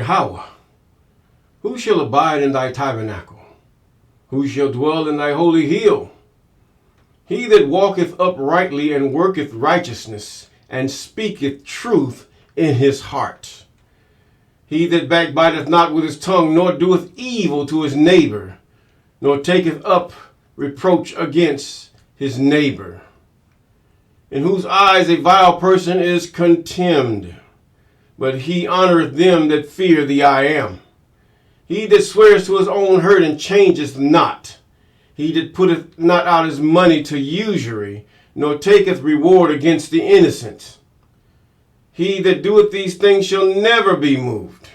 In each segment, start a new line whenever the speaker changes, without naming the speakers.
Yahweh, who shall abide in thy tabernacle? Who shall dwell in thy holy hill? He that walketh uprightly and worketh righteousness, and speaketh truth in his heart. He that backbiteth not with his tongue, nor doeth evil to his neighbor, nor taketh up reproach against his neighbor, in whose eyes a vile person is contemned, but he honoreth them that fear the I am. He that swears to his own hurt and changeth not, he that putteth not out his money to usury, nor taketh reward against the innocent. He that doeth these things shall never be moved.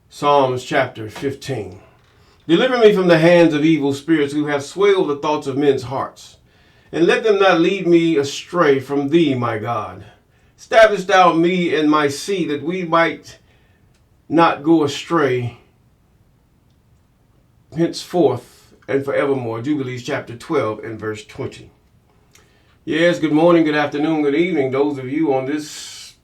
Psalms chapter 15. Deliver me from the hands of evil spirits who have swayed the thoughts of men's hearts. And let them not lead me astray from thee, my God. Establish thou me and my seed, that we might not go astray henceforth and forevermore. Jubilees chapter 12 and verse 20. Yes, good morning, good afternoon, good evening, those of you on this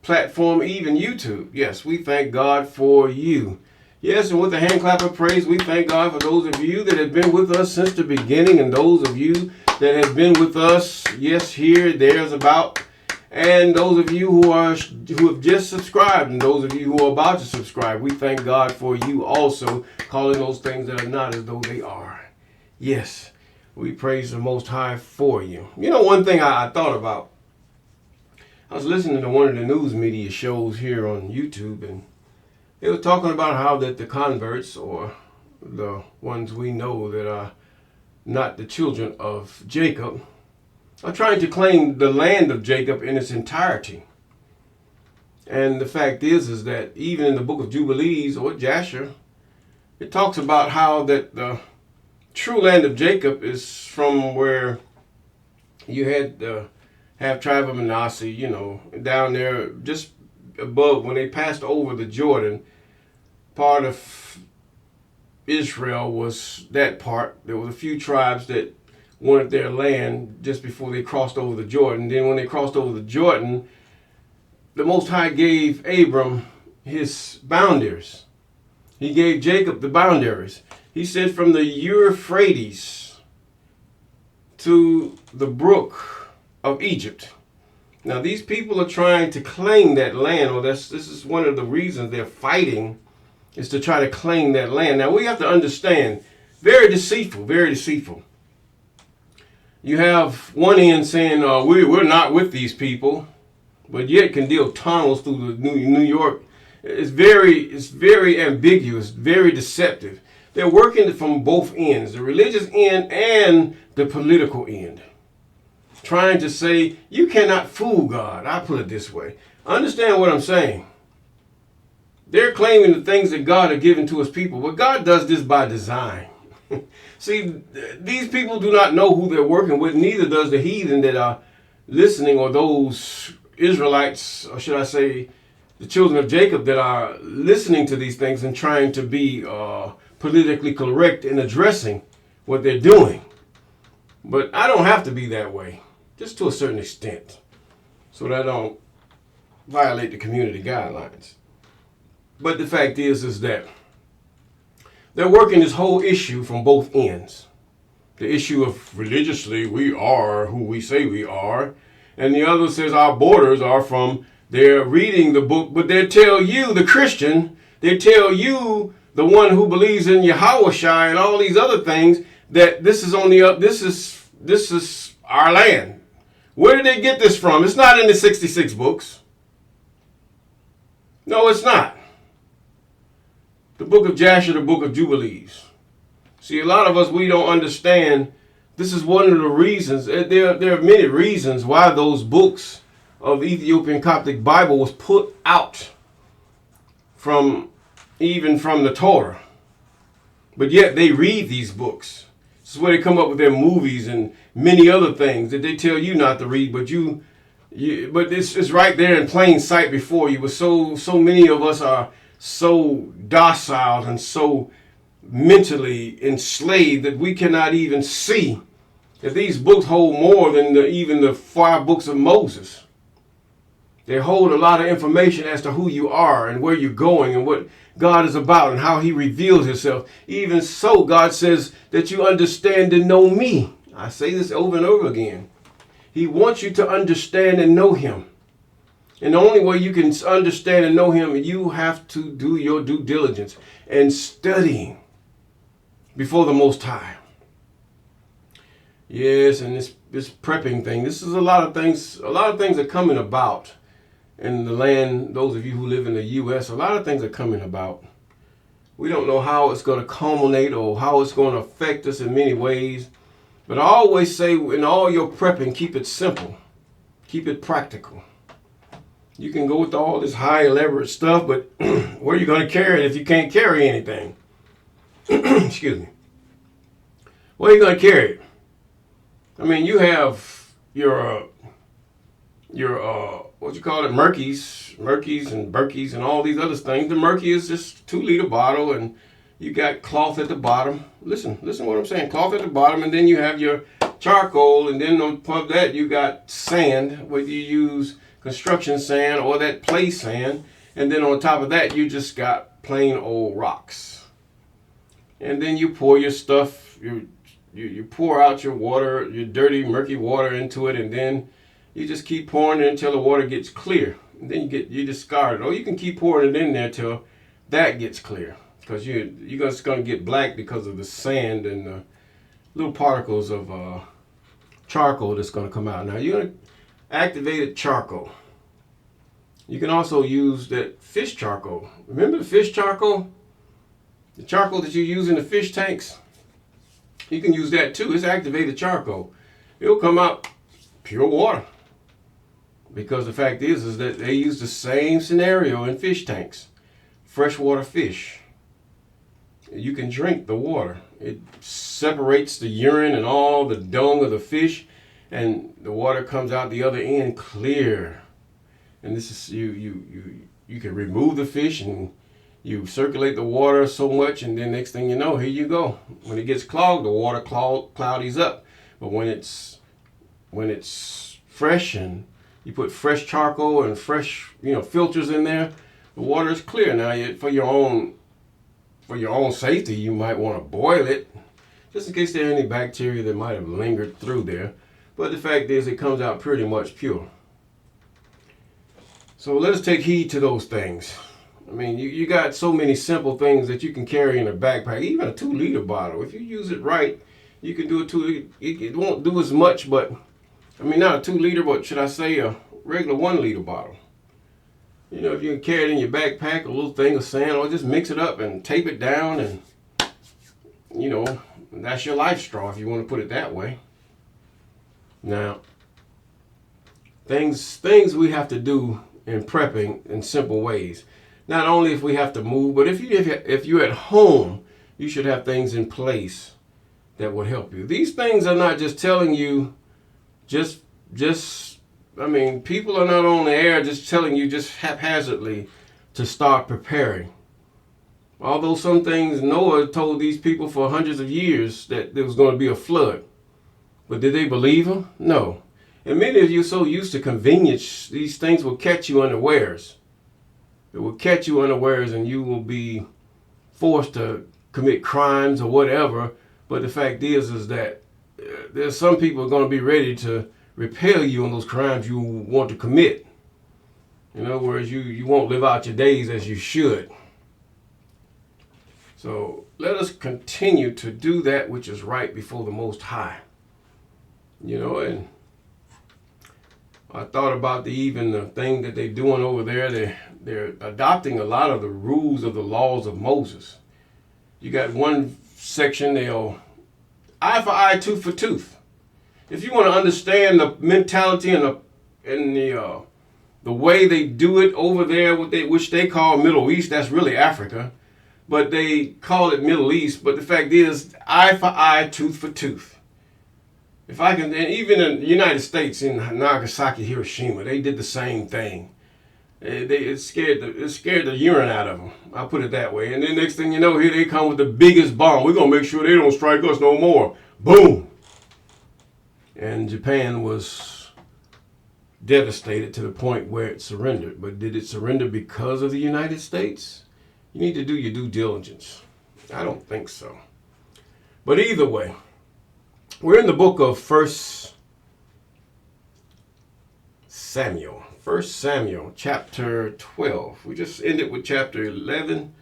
platform, even YouTube. Yes, we thank God for you. Yes, and with a hand clap of praise, we thank God for those of you that have been with us since the beginning, and those of you that have been with us, yes, here, there's about, and those of you who have just subscribed, and those of you who are about to subscribe. We thank God for you also, calling those things that are not as though they are. Yes, we praise the Most High for you. You know, one thing I thought about, I was listening to one of the news media shows here on YouTube, and they were talking about how that the converts, or the ones we know that are not the children of Jacob, are trying to claim the land of Jacob in its entirety. And the fact is that even in the book of Jubilees, or Jasher, it talks about how that the true land of Jacob is from where you had the half tribe of Manasseh, you know, down there just above when they passed over the Jordan. Part of Israel was that part. There was a few tribes that wanted their land just before they crossed over the Jordan. Then when they crossed over the Jordan, the Most High gave Abram his boundaries. He gave Jacob the boundaries. He said from the Euphrates to the brook of Egypt. Now these people are trying to claim that land, or this is one of the reasons they're fighting, is to try to claim that land. Now we have to understand, very deceitful, very deceitful. You have one end saying, we're not with these people, but yet can deal tunnels through the New York. It's very ambiguous, very deceptive. They're working from both ends, the religious end and the political end. Trying to say, you cannot fool God. I put it this way. Understand what I'm saying. They're claiming the things that God has given to his people, but God does this by design. See, these people do not know who they're working with, neither does the heathen that are listening, or those Israelites, or should I say, the children of Jacob that are listening to these things and trying to be politically correct in addressing what they're doing. But I don't have to be that way, just to a certain extent, so that I don't violate the community guidelines. But the fact is that they're working this whole issue from both ends. The issue of religiously, we are who we say we are. And the other says our borders are from, they're reading the book, but they tell you, the Christian, they tell you, the one who believes in Yahushua and all these other things, that this is only up, this is our land. Where did they get this from? It's not in the 66 books. No, it's not. The book of Jasher, the book of Jubilees. See, a lot of us, we don't understand. This is one of the reasons. There are many reasons why those books of Ethiopian Coptic Bible was put out even from the Torah. But yet they read these books. This is where they come up with their movies and many other things that they tell you not to read, but but it's right there in plain sight before you. But so many of us are so docile and so mentally enslaved that we cannot even see that these books hold more than even the 5 books of Moses. They hold a lot of information as to who you are and where you're going and what God is about and how he reveals himself. Even so, God says that you understand and know me. I say this over and over again. He wants you to understand and know him. And the only way you can understand and know him, you have to do your due diligence and studying before the Most High. Yes, and this prepping thing, this is a lot of things are coming about in the land. Those of you who live in the U.S., a lot of things are coming about. We don't know how it's going to culminate or how it's going to affect us in many ways. But I always say, in all your prepping, keep it simple. Keep it practical. You can go with all this high elaborate stuff, but where are you going to carry it if you can't carry anything? Excuse me. Where are you going to carry it? I mean, you have your what you call it, Murkies and Berkeys and all these other things. The Murky is just 2-liter bottle, and you got cloth at the bottom. Listen what I'm saying. Cloth at the bottom, and then you have your charcoal, and then on top of that you got sand, whether you use construction sand or that play sand, and then on top of that you just got plain old rocks. And then you pour your stuff, you pour out your water, your dirty, murky water into it, and then you just keep pouring it until the water gets clear. And then you discard it. Or you can keep pouring it in there till that gets clear. Because you're just going to get black because of the sand and the little particles of charcoal that's going to come out. Now you're going to activated charcoal. You can also use that fish charcoal. Remember the fish charcoal? The charcoal that you use in the fish tanks? You can use that too. It's activated charcoal. It'll come out pure water. Because the fact is that they use the same scenario in fish tanks. Freshwater fish. You can drink the water. It separates the urine and all the dung of the fish, and the water comes out the other end clear. And this is you can remove the fish and you circulate the water so much, and then next thing you know, here you go. When it gets clogged, the water cloudies up. But when it's fresh and you put fresh charcoal and fresh filters in there, the water is clear. Now for your own safety, you might want to boil it just in case there are any bacteria that might have lingered through there. But the fact is, it comes out pretty much pure. So let us take heed to those things. I mean, you got so many simple things that you can carry in a backpack. Even a 2-liter bottle. If you use it right, you can do a 2-liter. It won't do as much, but I mean, not a 2-liter, but should I say a regular 1-liter bottle. If you can carry it in your backpack, a little thing of sand, or just mix it up and tape it down, and that's your life straw if you want to put it that way. Now, things we have to do in prepping in simple ways. Not only if we have to move, but if you're at home, you should have things in place that would help you. These things are not just telling you, people are not on the air just telling you just haphazardly to start preparing. Although some things Noah told these people for hundreds of years that there was going to be a flood. But did they believe him? No. And many of you are so used to convenience, these things will catch you unawares. It will catch you unawares, and you will be forced to commit crimes or whatever. But the fact is that there's some people who are going to be ready to repel you on those crimes you want to commit. In other words, you won't live out your days as you should. So let us continue to do that which is right before the Most High. And I thought about the thing that they're doing over there. They're adopting a lot of the rules of the laws of Moses. You got one section, they'll eye for eye, tooth for tooth. If you want to understand the mentality and the way they do it over there, which they call Middle East, that's really Africa, but they call it Middle East. But the fact is, eye for eye, tooth for tooth. If I can, and even in the United States, in Nagasaki, Hiroshima, they did the same thing. It scared the urine out of them. I'll put it that way. And then next thing you know, here they come with the biggest bomb. We're gonna make sure they don't strike us no more. Boom. And Japan was devastated to the point where it surrendered. But did it surrender because of the United States? You need to do your due diligence. I don't think so. But either way, we're in the book of 1 Samuel. 1 Samuel chapter 12. We just ended with chapter 11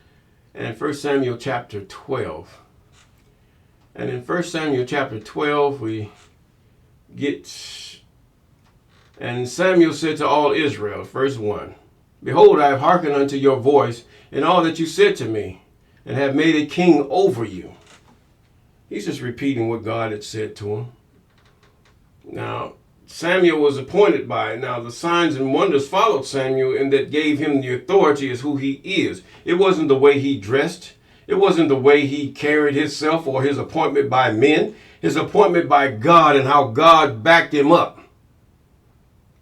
and 1 Samuel chapter 12. And in 1 Samuel chapter 12, we get, and Samuel said to all Israel, verse 1, Behold, I have hearkened unto your voice in all that you said to me, and have made a king over you. He's just repeating what God had said to him. Now, Samuel was appointed by it. Now, the signs and wonders followed Samuel, and that gave him the authority as who he is. It wasn't the way he dressed. It wasn't the way he carried himself or his appointment by men. His appointment by God and how God backed him up.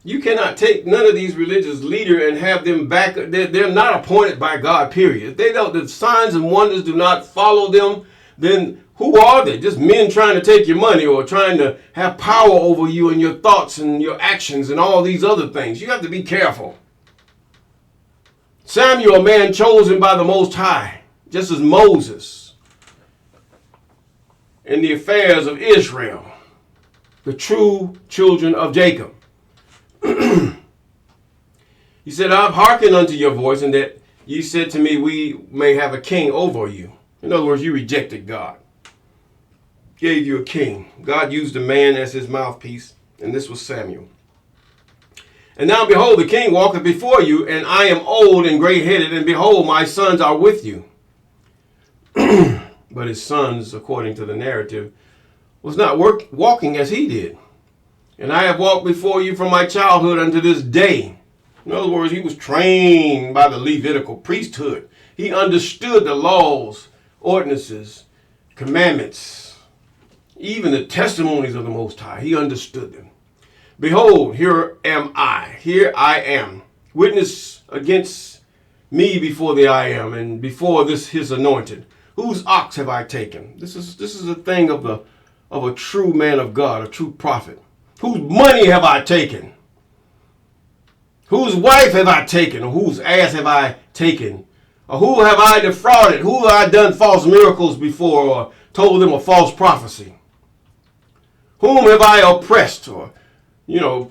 You cannot take none of these religious leaders and have them back. They're not appointed by God, period. If they don't, the signs and wonders do not follow them, then who are they? Just men trying to take your money or trying to have power over you and your thoughts and your actions and all these other things. You have to be careful. Samuel, a man chosen by the Most High, just as Moses in the affairs of Israel, the true children of Jacob. He said, I've hearkened unto your voice, and that you said to me, we may have a king over you. In other words, you rejected God. Gave you a king. God used a man as his mouthpiece, and this was Samuel. And now behold, the king walketh before you, and I am old and gray-headed, and behold, my sons are with you. But his sons, according to the narrative, was not walking as he did. And I have walked before you from my childhood unto this day. In other words, he was trained by the Levitical priesthood. He understood the laws, ordinances, commandments, even the testimonies of the Most High. He understood them. Behold, here am I. Here I am. Witness against me before the I am, and before this his anointed. Whose ox have I taken? This is a thing of a true man of God, a true prophet. Whose money have I taken? Whose wife have I taken? Or whose ass have I taken? Or who have I defrauded? Who have I done false miracles before, or told them a false prophecy? Whom have I oppressed, or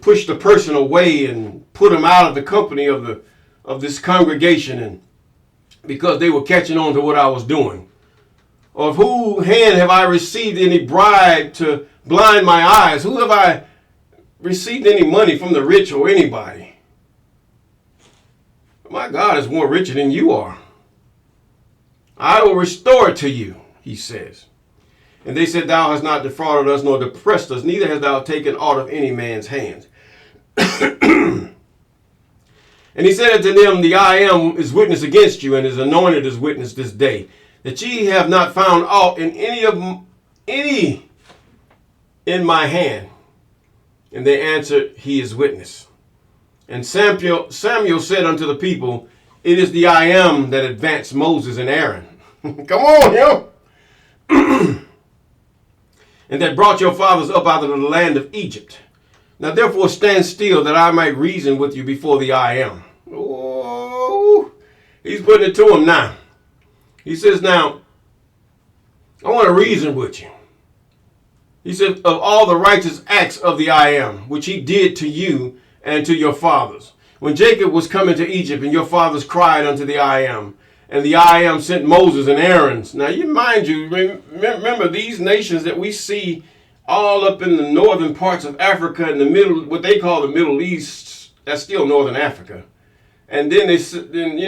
pushed a person away and put him out of the company of this congregation, and because they were catching on to what I was doing? Or of whose hand have I received any bribe to blind my eyes? Who have I received any money from the rich or anybody? My God is more richer than you are. I will restore it to you, he says. And they said, Thou hast not defrauded us, nor depressed us, neither hast thou taken aught of any man's hands. And he said unto them, The I am is witness against you, and his anointed is witness this day, that ye have not found aught in any in my hand. And they answered, He is witness. And Samuel said unto the people, It is the I am that advanced Moses and Aaron. Come on, yo. And that brought your fathers up out of the land of Egypt. Now therefore stand still, that I might reason with you before the I am. Oh, he's putting it to him now. He says, now, I want to reason with you. He said, of all the righteous acts of the I am, which he did to you and to your fathers. When Jacob was coming to Egypt, and your fathers cried unto the I am, and the I am sent Moses and Aaron. Now, remember these nations that we see all up in the northern parts of Africa, in the middle, what they call the Middle East, that's still northern Africa. And then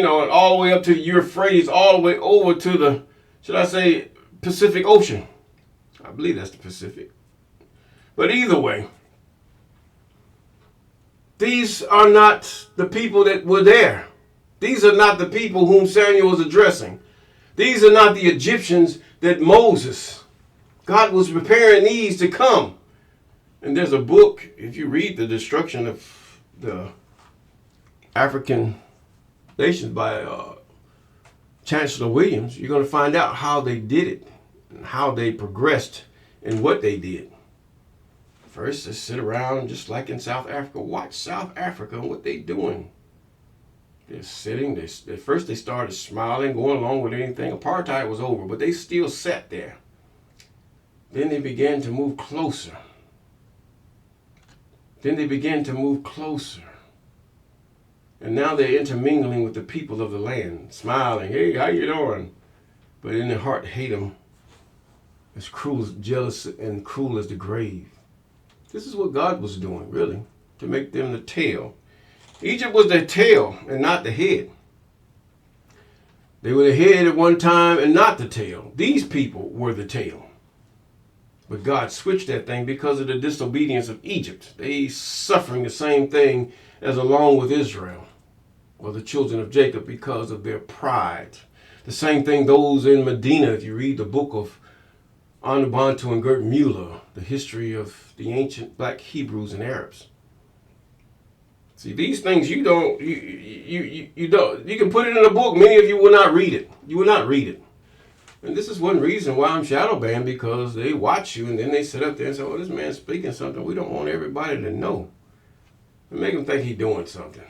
all the way up to the Euphrates, all the way over to the, should I say, Pacific Ocean. I believe that's the Pacific. But either way, these are not the people that were there. These are not the people whom Samuel was addressing. These are not the Egyptians that Moses, God was preparing these to come. And there's a book, if you read The Destruction of the African Nations by Chancellor Williams, you're going to find out how they did it and how they progressed and what they did. First, they sit around just like in South Africa. Watch South Africa and what they doing. They're sitting. At first, they started smiling, going along with anything. Apartheid was over, but they still sat there. Then they began to move closer. And now they're intermingling with the people of the land, smiling. Hey, how you doing? But in their heart, hate them. As cruel, jealous, and cruel as the grave. This is what God was doing, really, to make them the tail. Egypt was the tail and not the head. They were the head at one time and not the tail. These people were the tail. But God switched that thing because of the disobedience of Egypt. They suffering the same thing as along with Israel, or the children of Jacob, because of their pride. The same thing those in Medina, if you read the book of Anabantu and Gert Mueller, the history of the ancient black Hebrews and Arabs. See, these things you don't, you can put it in a book. Many of you will not read it. You will not read it. And this is one reason why I'm shadow banned, because they watch you and then they sit up there and say, oh, this man's speaking something we don't want everybody to know. And make them think he's doing something.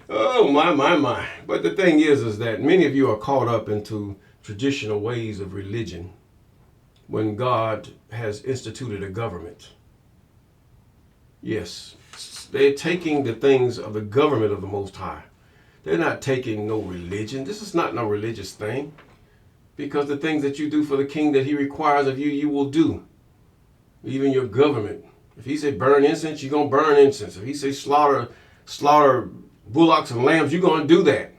Oh, my. But the thing is that many of you are caught up into traditional ways of religion when God has instituted a government. Yes, they're taking the things of the government of the Most High. They're not taking no religion. This is not no religious thing. Because the things that you do for the king that he requires of you, you will do. Even your government. If he say burn incense, you're going to burn incense. If he say slaughter bullocks and lambs, you're going to do that.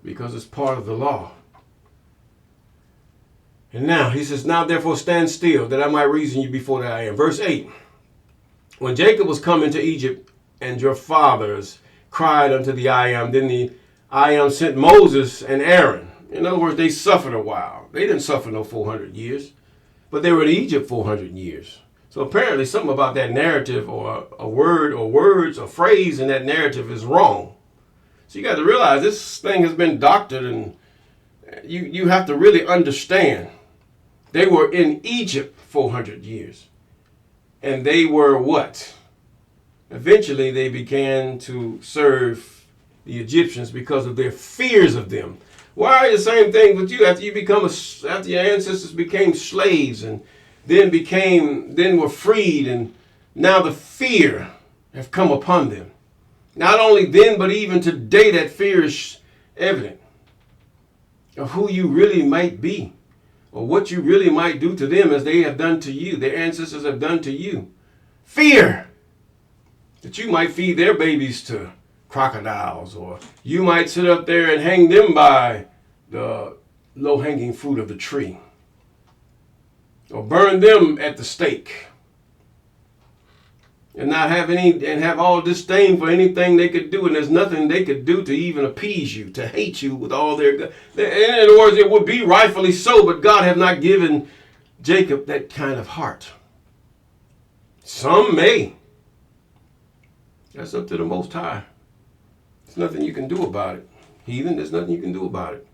Because it's part of the law. And now, he says, now therefore stand still, that I might reason you before that I am. Verse 8. When Jacob was come into Egypt, and your fathers cried unto the I Am, then the I Am sent Moses and Aaron. In other words, they suffered a while. They didn't suffer no 400 years. But they were in Egypt 400 years. So apparently something about that narrative or a word or words or phrase in that narrative is wrong. So you got to realize this thing has been doctored, and you have to really understand. They were in Egypt 400 years. And they were what? Eventually they began to serve the Egyptians because of their fears of them. Why the same thing with you after your ancestors became slaves and then were freed, and now the fear have come upon them. Not only then, but even today, that fear is evident of who you really might be, or what you really might do to them as they have done to you, their ancestors have done to you. Fear that you might feed their babies to crocodiles, or you might sit up there and hang them by the low-hanging fruit of the tree, or burn them at the stake, and not have have all disdain for anything they could do, and there's nothing they could do to even appease you, to hate you with all their. In other words, it would be rightfully so, but God have not given Jacob that kind of heart. Some may. That's up to the Most High. There's nothing you can do about it. Heathen, there's nothing you can do about it.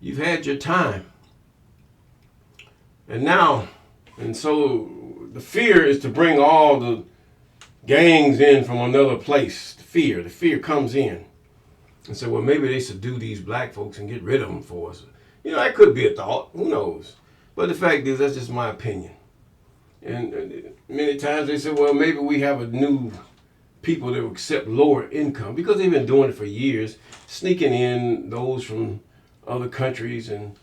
You've had your time. And so the fear is to bring all the gangs in from another place. The fear comes in. And so, well, maybe they subdue these black folks and get rid of them for us. You know, that could be a thought. Who knows? But the fact is, that's just my opinion. And many times they say, well, maybe we have a new people that will accept lower income, because they've been doing it for years, sneaking in those from other countries and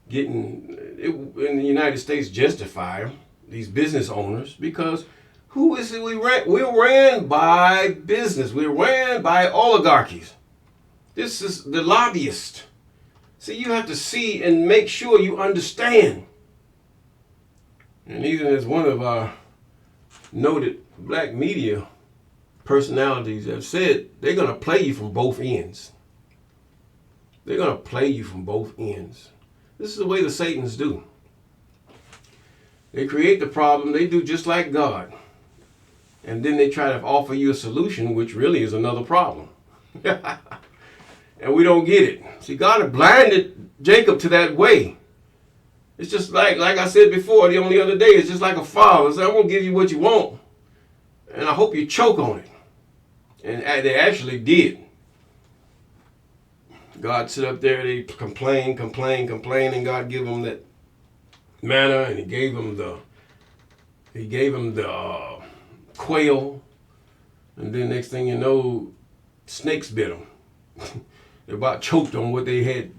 getting it, in the United States, justify these business owners, because who is it we ran? We're ran by business. We're ran by oligarchies. This is the lobbyist. See, you have to see and make sure you understand. And even as one of our noted black media personalities have said, they're going to play you from both ends. They're going to play you from both ends. This is the way the Satans do. They create the problem. They do just like God. And then they try to offer you a solution, which really is another problem. And we don't get it. See, God had blinded Jacob to that way. It's just like I said before the only other day, it's just like a father. So I'm going to give you what you want, and I hope you choke on it. And they actually did. God sit up there, they complain, and God give them that manna, and He gave them the quail, and then next thing you know, snakes bit them. They about choked on what they had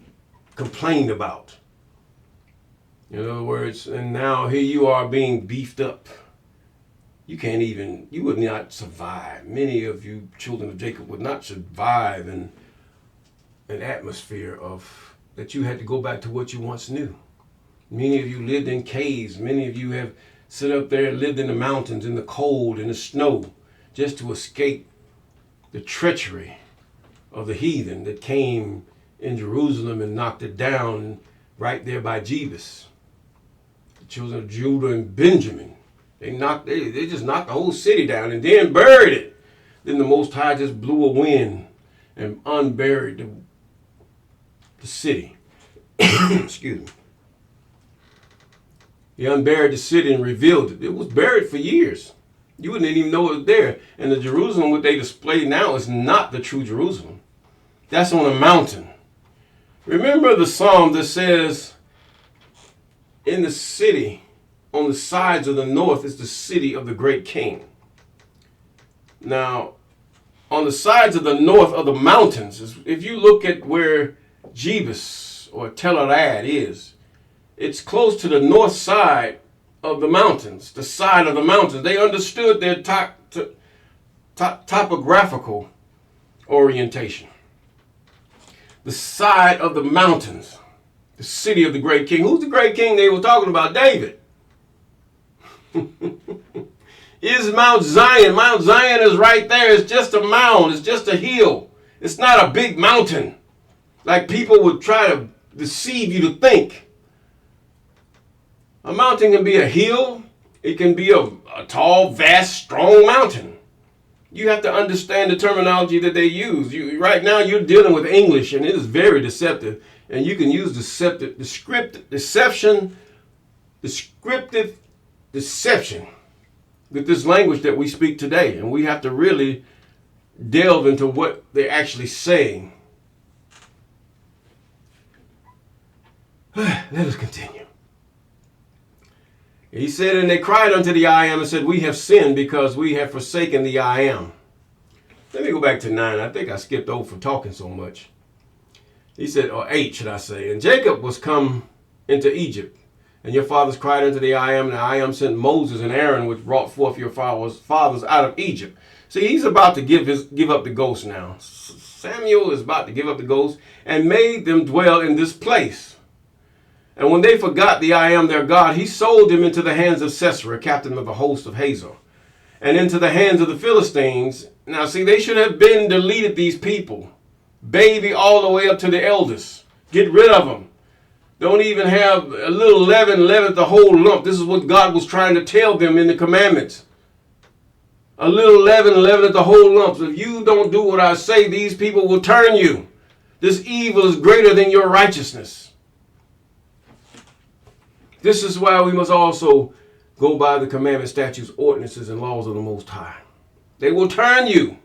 complained about. In other words, and now here you are being beefed up. You would not survive. Many of you children of Jacob would not survive in an atmosphere of that you had to go back to what you once knew. Many of you lived in caves. Many of you have sit up there and lived in the mountains, in the cold, in the snow, just to escape the treachery of the heathen that came in Jerusalem and knocked it down right there by Jebus. The children of Judah and Benjamin. They just knocked the whole city down and then buried it. Then the Most High just blew a wind and unburied the city. Excuse me. He unburied the city and revealed it. It was buried for years. You wouldn't even know it was there. And the Jerusalem what they display now is not the true Jerusalem. That's on a mountain. Remember the psalm that says, in the city, on the sides of the north is the city of the great king. Now, on the sides of the north of the mountains, if you look at where Jebus or Tel Arad is, it's close to the north side of the mountains, the side of the mountains. They understood their topographical orientation. The side of the mountains, the city of the great king. Who's the great king they were talking about? David. Is Mount Zion. Mount Zion is right there. It's just a mound. It's just a hill. It's not a big mountain like people would try to deceive you to think. A mountain can be a hill. It can be a tall, vast, strong mountain. You have to understand the terminology that they use. Right now you're dealing with English, and it is very deceptive. And you can use descriptive deception with this language that we speak today. And we have to really delve into what they're actually saying. Let us continue. He said, and they cried unto the I Am and said, we have sinned because we have forsaken the I Am. Let me go back to 9. I think I skipped over for talking so much. He said, or 8 should I say. And Jacob was come into Egypt. And your fathers cried unto the I Am, and the I Am sent Moses and Aaron, which brought forth your fathers out of Egypt. See, he's about to give up the ghost now. Samuel is about to give up the ghost and made them dwell in this place. And when they forgot the I Am their God, he sold them into the hands of Sisera, captain of the host of Hazor, and into the hands of the Philistines. Now, see, they should have been deleted, these people. Baby all the way up to the eldest. Get rid of them. Don't even have a little leaven the whole lump. This is what God was trying to tell them in the commandments. A little leaven the whole lump. So if you don't do what I say, these people will turn you. This evil is greater than your righteousness. This is why we must also go by the commandments, statutes, ordinances, and laws of the Most High. They will turn you.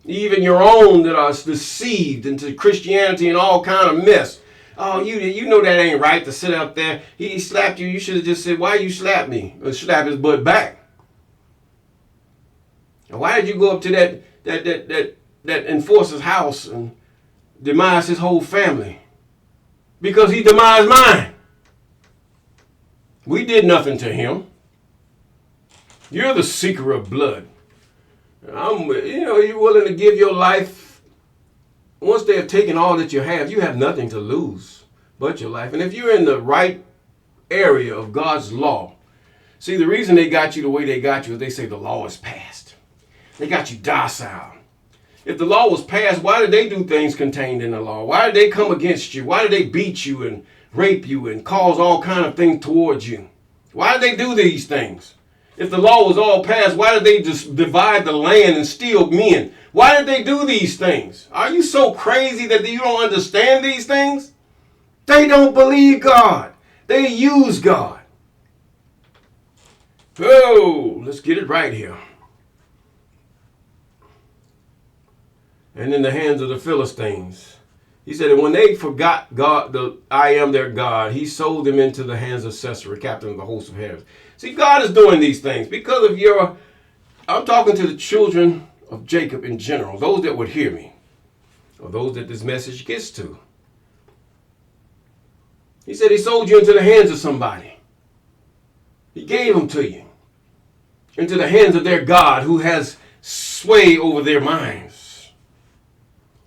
Even your own that are deceived into Christianity and all kind of mess. Oh, you know that ain't right to sit up there. He slapped you. You should have just said, why you slap me? Or slap his butt back. And why did you go up to that enforcer's house and demise his whole family? Because he demised mine. We did nothing to him. You're the seeker of blood. You're willing to give your life. Once they have taken all that you have nothing to lose but your life. And if you're in the right area of God's law, see, the reason they got you the way they got you is they say the law is passed. They got you docile. If the law was passed, why did they do things contained in the law? Why did they come against you? Why did they beat you and rape you and cause all kind of things towards you? Why did they do these things? If the law was all passed, why did they just divide the land and steal men? Why did they do these things? Are you so crazy that you don't understand these things? They don't believe God. They use God. Oh, let's get it right here. And in the hands of the Philistines. He said, and when they forgot God, I am their God, he sold them into the hands of Sisera, captain of the host of heaven. See, God is doing these things because of I'm talking to the children of Jacob in general, those that would hear me, or those that this message gets to. He said he sold you into the hands of somebody. He gave them to you. Into the hands of their God who has sway over their minds.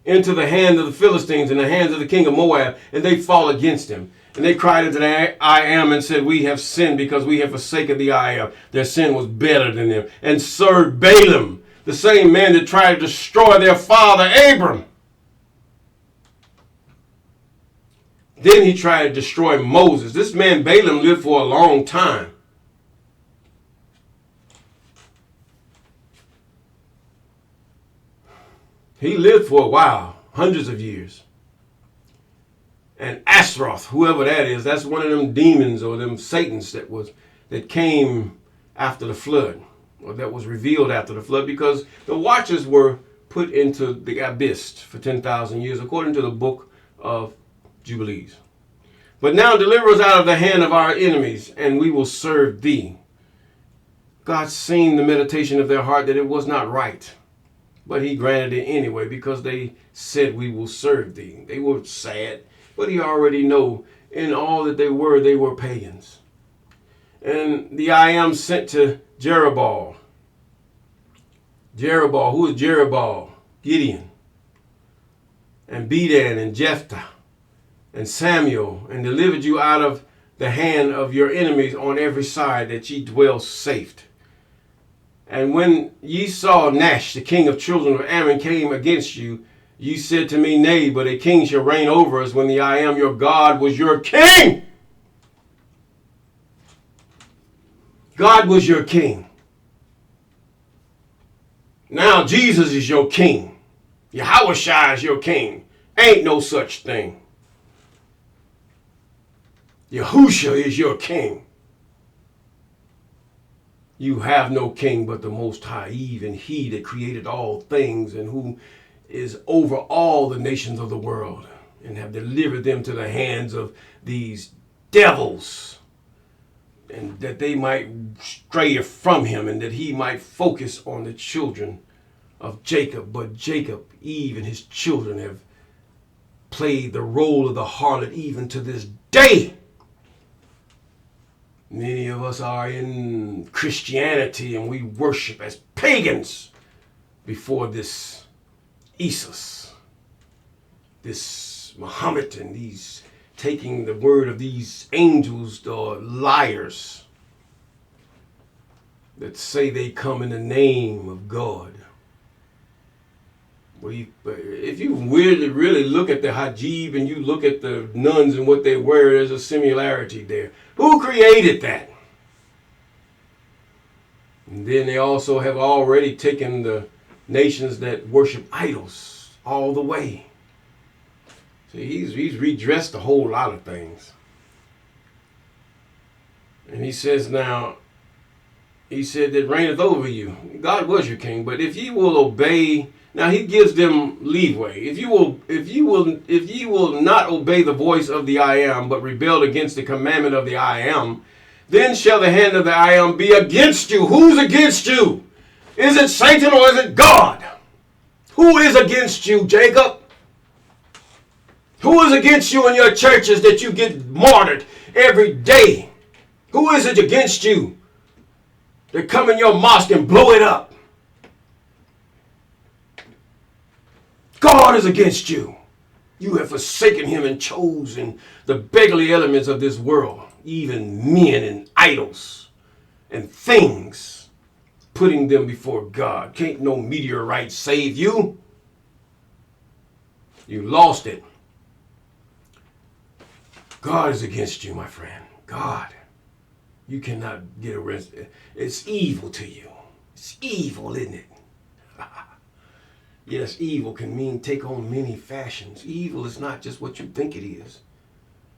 Into the hand of the Philistines and the hands of the king of Moab, and they fall against him. And they cried unto the I am and said, we have sinned because we have forsaken the I am. Their sin was better than them. And served Balaam, the same man that tried to destroy their father Abram. Then he tried to destroy Moses. This man Balaam lived for a long time. He lived for a while, hundreds of years. And Ashtaroth, whoever that is, that's one of them demons or them Satans that came after the flood, or that was revealed after the flood, because the watchers were put into the abyss for 10,000 years, according to the book of Jubilees. But now deliver us out of the hand of our enemies, and we will serve thee. God seen the meditation of their heart that it was not right. But he granted it anyway because they said, we will serve thee. They were sad, but he already know in all that they were pagans. And the I am sent to Jerubbaal. Jerubbaal, who is Jerubbaal? Gideon. And Bedan and Jephthah and Samuel, and delivered you out of the hand of your enemies on every side, that ye dwell safe. And when ye saw Nash, the king of children of Ammon, came against you, ye said to me, nay, but a king shall reign over us, when the I am your God was your king. God was your king. Now Jesus is your king. Yahushua is your king. Ain't no such thing. Yahushua is your king. You have no king but the Most High, even he that created all things and who is over all the nations of the world, and have delivered them to the hands of these devils, and that they might stray from him, and that he might focus on the children of Jacob. But Jacob, Eve, and his children have played the role of the harlot even to this day. Many of us are in Christianity and we worship as pagans before this Isis, this Muhammad, and these taking the word of these angels or liars that say they come in the name of God. If you really look at the hijab and you look at the nuns and what they wear, there's a similarity there. Who created that? And then they also have already taken the nations that worship idols all the way. See, he's redressed a whole lot of things. And he says now, he said that reigneth over you. God was your king, but if ye will obey. Now he gives them leeway. If you will not obey the voice of the I am, but rebel against the commandment of the I am, then shall the hand of the I am be against you. Who's against you? Is it Satan or is it God? Who is against you, Jacob? Who is against you in your churches that you get martyred every day? Who is it against you that come in your mosque and blow it up? God is against you. You have forsaken him and chosen the beggarly elements of this world, even men and idols and things, putting them before God. Can't no meteorite save you. You lost it. God is against you, my friend. God. You cannot get arrested. It's evil to you. It's evil, isn't it? Yes, evil can mean take on many fashions. Evil is not just what you think it is.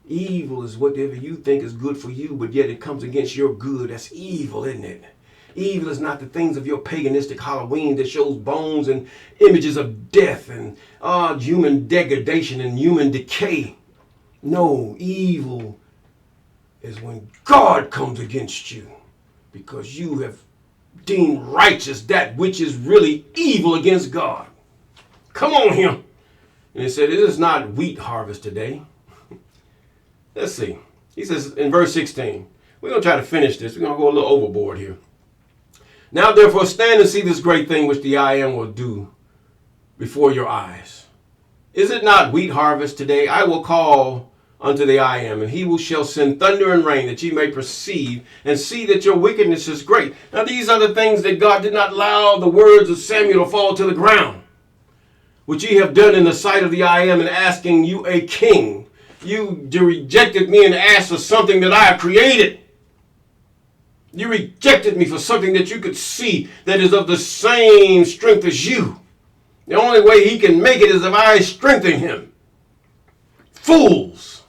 Evil is whatever you think is good for you, but yet it comes against your good. That's evil, isn't it? Evil is not the things of your paganistic Halloween that shows bones and images of death and human degradation and human decay. No, evil is when God comes against you because you have deemed righteous that which is really evil against God. Come on here. And he said, it is not wheat harvest today. Let's see. He says in verse 16, we're going to try to finish this. We're going to go a little overboard here. Now, therefore, stand and see this great thing which the I Am will do before your eyes. Is it not wheat harvest today? I will call unto the I Am, and he shall send thunder and rain, that ye may perceive and see that your wickedness is great. Now, these are the things that God did not allow the words of Samuel to fall to the ground, which ye have done in the sight of the I Am, and asking you a king. You rejected me and asked for something that I have created. You rejected me for something that you could see that is of the same strength as you. The only way he can make it is if I strengthen him. Fools.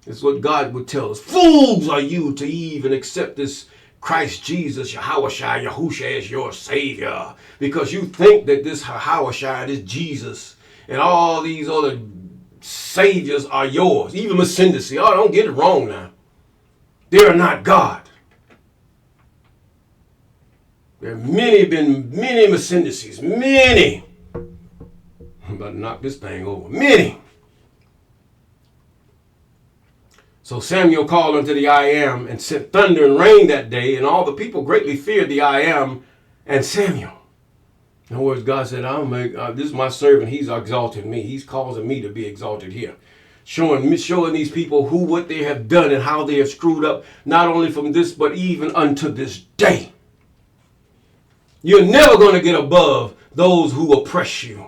That's what God would tell us. Fools are you to even accept this Christ Jesus, Yahusha, as your Savior. Because you think that this Yahusha, this Jesus, and all these other saviors are yours. Even Ascendancy. Oh, don't get it wrong now. They are not God. There have been many ascendancies. Many. I'm about to knock this thing over. Many. So Samuel called unto the I Am and sent thunder and rain that day, and all the people greatly feared the I Am and Samuel. In other words, God said, this is my servant. He's exalted me. He's causing me to be exalted here. Showing these people what they have done and how they have screwed up, not only from this, but even unto this day. You're never going to get above those who oppress you.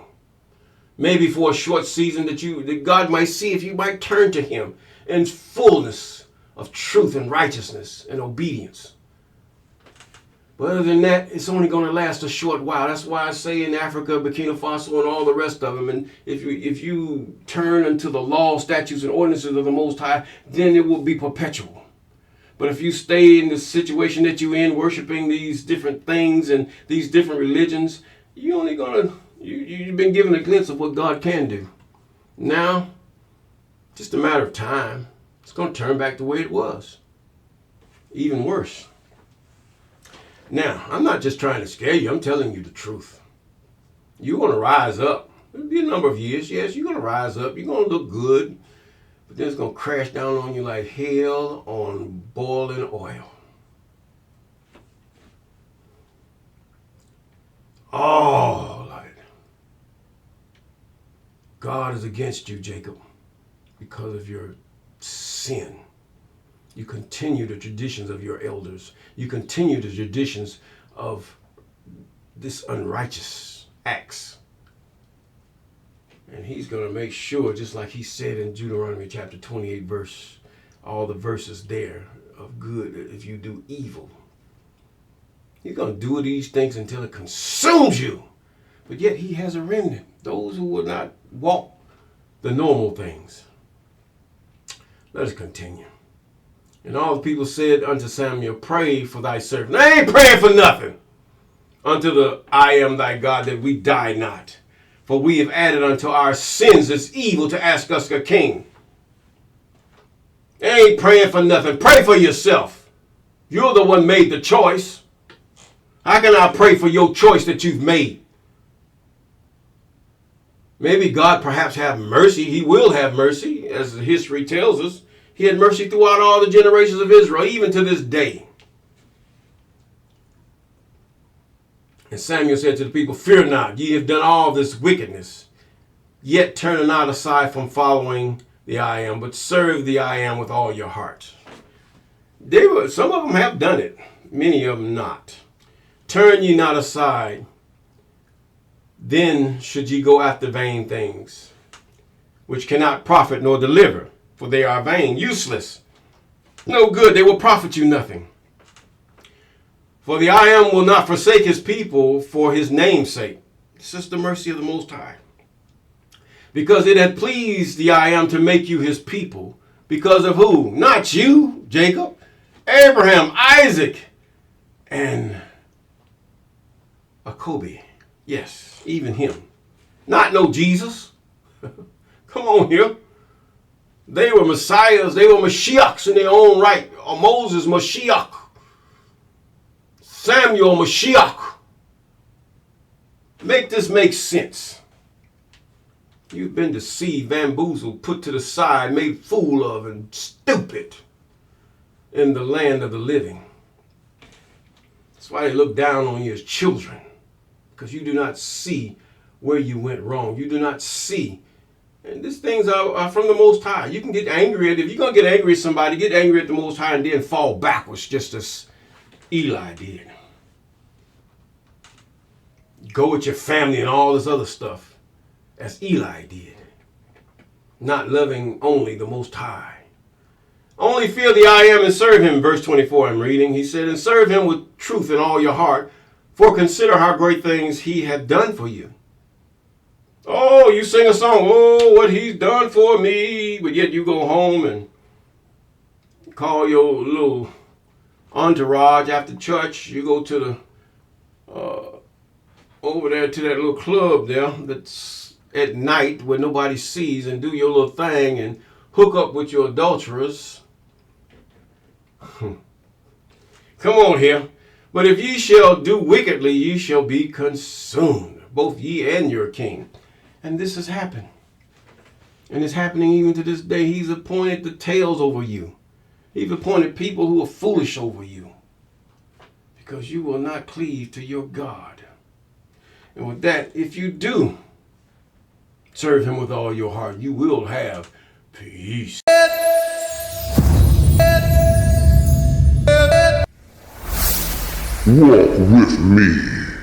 Maybe for a short season that God might see if you might turn to him in fullness of truth and righteousness and obedience. But other than that, it's only going to last a short while. That's why I say in Africa, Burkina Faso, and all the rest of them, and if you turn unto the law, statutes, and ordinances of the Most High, then it will be perpetual. But if you stay in the situation that you're in, worshiping these different things and these different religions, you've been given a glimpse of what God can do. Now, just a matter of time, it's going to turn back the way it was. Even worse. Now, I'm not just trying to scare you. I'm telling you the truth. You're going to rise up. It'll be a number of years. Yes, you're going to rise up. You're going to look good. But then it's going to crash down on you like hell on boiling oil. All of it. God is against you, Jacob, because of your sin. You continue the traditions of your elders. You continue the traditions of this unrighteous acts. And he's going to make sure, just like he said in Deuteronomy chapter 28 all the verses there of good, if you do evil. He's going to do these things until it consumes you. But yet he has a remnant, those who will not walk the normal things. Let us continue. And all the people said unto Samuel, pray for thy servant. I ain't praying for nothing. Unto the I Am thy God, that we die not. For we have added unto our sins this evil to ask us a king. I ain't praying for nothing. Pray for yourself. You're the one made the choice. How can I pray for your choice that you've made? Maybe God perhaps have mercy. He will have mercy, as history tells us. He had mercy throughout all the generations of Israel, even to this day. And Samuel said to the people, fear not, ye have done all this wickedness. Yet turn not aside from following the I Am, but serve the I Am with all your heart. Some of them have done it, many of them not. Turn ye not aside, then should ye go after vain things, which cannot profit nor deliver, for they are vain, useless, no good, they will profit you nothing. For the I Am will not forsake his people for his name's sake. This is the mercy of the Most High. Because it had pleased the I Am to make you his people, Because of who? Not you, Jacob. Abraham, Isaac, and Jacob. Yes, even him. Not no Jesus. Come on here. They were messiahs. They were Mashiachs in their own right. Moses, Mashiach. Samuel, Mashiach. Make this make sense. You've been deceived, bamboozled, put to the side, made fool of, and stupid in the land of the living. That's why they look down on you as children, because you do not see where you went wrong. You do not see. And these things are from the Most High. You can get angry at, if you're going to get angry at somebody, get angry at the Most High and then fall backwards, just as Eli did. Go with your family and all this other stuff, as Eli did. Not loving only the Most High. Only fear the I am and serve him, verse 24 I'm reading. He said, and serve him with truth in all your heart, for consider how great things he hath done for you. Oh, you sing a song, oh, what he's done for me, but yet you go home and call your little entourage after church. You go to the over there to that little club there that's at night where nobody sees, and do your little thing and hook up with your adulterers. Come on here. But if ye shall do wickedly, ye shall be consumed, both ye and your king. And this has happened. And it's happening even to this day. He's appointed the tails over you. He's appointed people who are foolish over you, because you will not cleave to your God. And with that, if you do serve him with all your heart, you will have peace.
Walk with me.